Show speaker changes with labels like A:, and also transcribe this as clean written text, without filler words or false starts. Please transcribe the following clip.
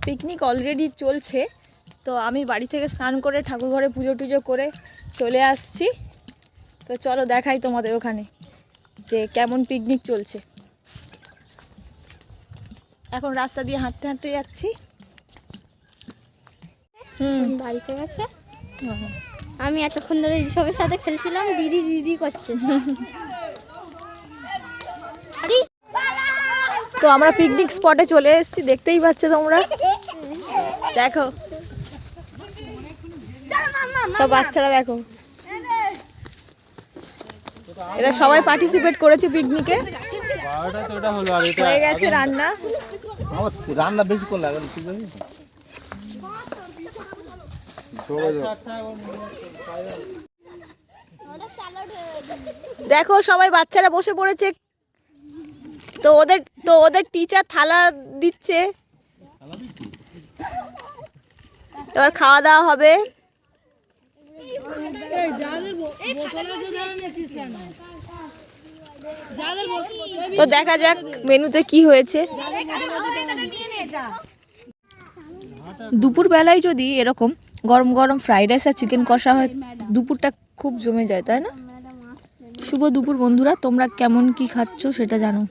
A: Picnic already চলছে। তো আমি বাড়ি থেকে স্নান করে ঠাকুর ঘরে পুজো টুজো করে চলে আসছি। তো চলো দেখাই তোমাদের ওখানে যে কেমন পিকনিক চলছে। এখন রাস্তা দিয়ে হাঁটতে হাঁটতে যাচ্ছি।
B: বাড়িতে গেছে। আমি এতক্ষণ ধরে সবার সাথে খেলছিলাম, দিদি দিদি করছে।
A: তো আমরা পিকনিক স্পটে চলে এসেছি, দেখতেই পাচ্ছ তোমরা। দেখো তো বাচ্চারা দেখো, এরা সবাই পার্টিসিপেট করেছে পিকনিকে। হয়ে গেছে রান্না।
C: রান্না বেশি করে লাগে ঠিক আছে।
A: দেখো সবাই বাচ্চারা বসে পড়েছে। তো ওদের টিচার থালা দিচ্ছে, এবার খাওয়া দাওয়া হবে। তো দেখা যাক মেনুতে কি হয়েছে। দুপুর বেলায় যদি এরকম গরম গরম ফ্রাইড রাইস আর চিকেন কষা হয়, দুপুরটা খুব জমে যায়, তাই না? শুভ দুপুর বন্ধুরা, তোমরা কেমন কি খাচ্ছ সেটা জানো।